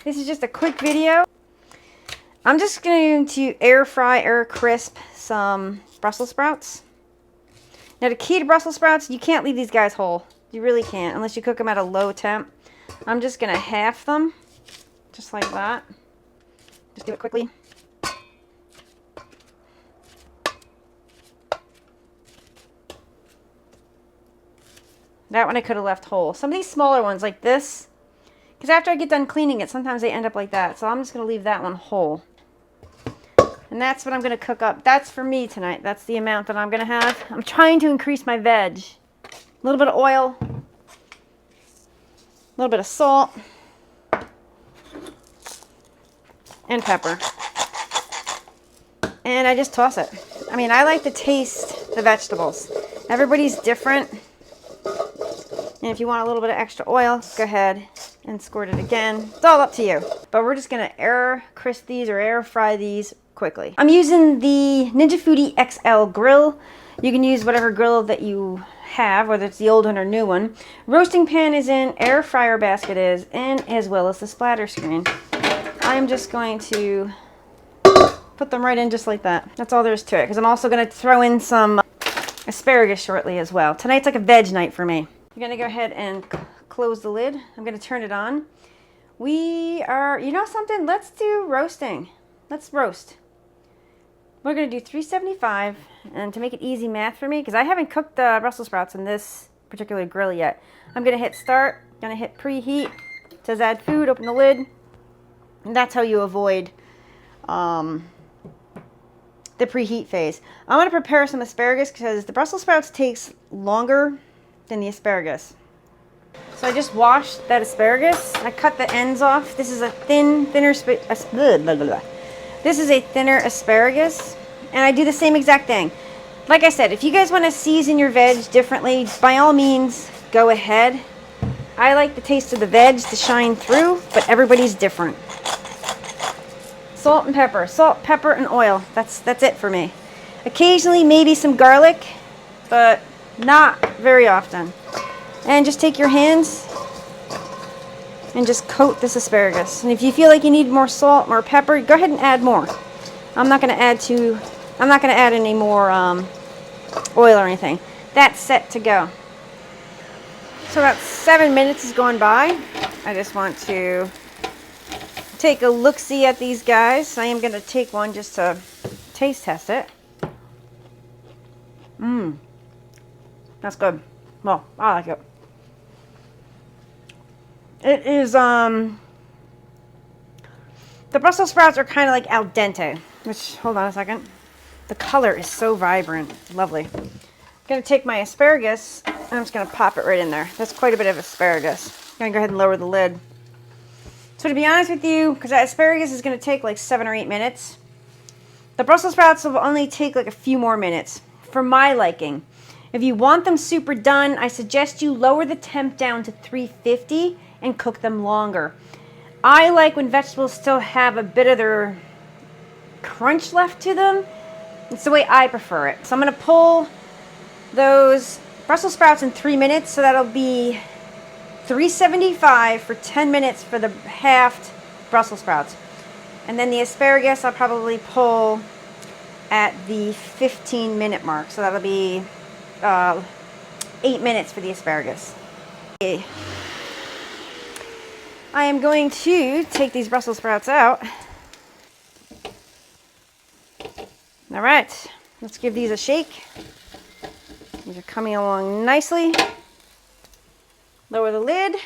This is just a quick video. I'm just going to air fry, air crisp some Brussels sprouts. Now the key to Brussels sprouts, you can't leave these guys whole. You really can't, unless you cook them at a low temp. I'm just going to half them, just like that. Just do it quickly. That one I could have left whole. Some of these smaller ones like this, because after I get done cleaning it, sometimes they end up like that. So I'm just going to leave that one whole. And that's what I'm going to cook up. That's for me tonight. That's the amount that I'm going to have. I'm trying to increase my veg. A little bit of oil. A little bit of salt. And pepper. And I just toss it. I mean, I like to taste the vegetables. Everybody's different. And if you want a little bit of extra oil, go ahead and squirt it again. It's all up to you. But we're just going to air crisp these or air fry these quickly. I'm using the Ninja FOODI XL grill. You can use whatever grill that you have, whether it's the old one or new one. Roasting pan is in, air fryer basket is in, as well as the splatter screen. I'm just going to put them right in just like that. That's all there is to it, because I'm also going to throw in some asparagus shortly as well. Tonight's like a veg night for me. I'm going to go ahead and close the lid. I'm going to turn it on. We are, you know something? Let's do roasting. Let's roast. We're going to do 375, and to make it easy math for me, because I haven't cooked the Brussels sprouts in this particular grill yet, I'm going to hit start, going to hit preheat. It says add food, open the lid, and that's how you avoid the preheat phase. I'm going to prepare some asparagus because the Brussels sprouts takes longer than the asparagus. So I just washed that asparagus. I cut the ends off. This is a thinner asparagus, and I do the same exact thing. Like I said, if you guys want to season your veg differently, by all means, go ahead. I like the taste of the veg to shine through, but everybody's different. Salt and pepper. Salt, pepper, and oil. That's it for me. Occasionally, maybe some garlic, but not very often. And just take your hands and just coat this asparagus. And if you feel like you need more salt, more pepper, go ahead and add more. I'm not going to add any more oil or anything. That's set to go. So about 7 minutes has gone by. I just want to take a look-see at these guys. I am going to take one just to taste test it. That's good. Well, I like it. It is, the Brussels sprouts are kind of like al dente, which, hold on a second. The color is so vibrant. Lovely. I'm going to take my asparagus, and I'm just going to pop it right in there. That's quite a bit of asparagus. I'm going to go ahead and lower the lid. So to be honest with you, because that asparagus is going to take like 7 or 8 minutes, the Brussels sprouts will only take like a few more minutes, for my liking. If you want them super done, I suggest you lower the temp down to 350 and cook them longer. I like when vegetables still have a bit of their crunch left to them. It's the way I prefer it. So I'm going to pull those Brussels sprouts in 3 minutes, so that'll be 375 for 10 minutes for the halved Brussels sprouts. And then the asparagus I'll probably pull at the 15-minute mark, so that'll be 8 minutes for the asparagus. Okay. I am going to take these Brussels sprouts out. All right, let's give these a shake. These are coming along nicely. Lower the lid.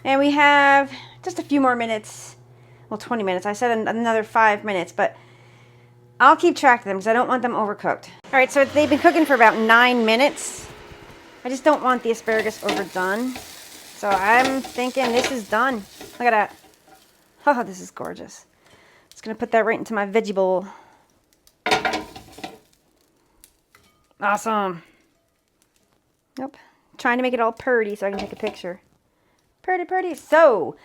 And we have just a few more minutes. Well, 20 minutes. I said another 5 minutes, but I'll keep track of them because I don't want them overcooked. All right, so they've been cooking for about 9 minutes. I just don't want the asparagus overdone. So I'm thinking this is done. Look at that. Oh, this is gorgeous. Just going to put that right into my veggie bowl. Awesome. Nope. Trying to make it all purty so I can take a picture. Purty. So,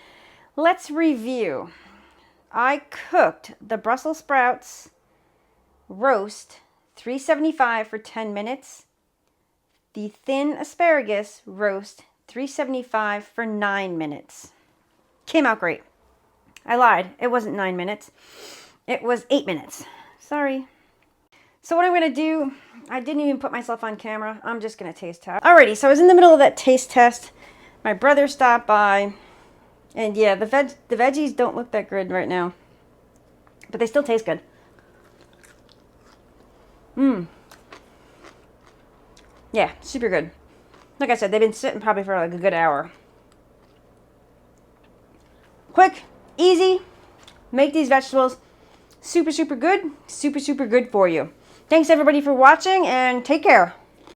let's review. I cooked the Brussels sprouts roast 375 for 10 minutes. The thin asparagus roast 375 for 9 minutes. Came out great. I lied. It wasn't 9 minutes. It was 8 minutes. Sorry. So what I'm going to do, I didn't even put myself on camera. I'm just going to taste test. Alrighty, so I was in the middle of that taste test. My brother stopped by. And yeah, the veggies don't look that good right now. But they still taste good. Mmm. Yeah, super good. Like I said, they've been sitting probably for like a good hour. Quick, easy, make these vegetables super, super good for you. Thanks everybody for watching and take care.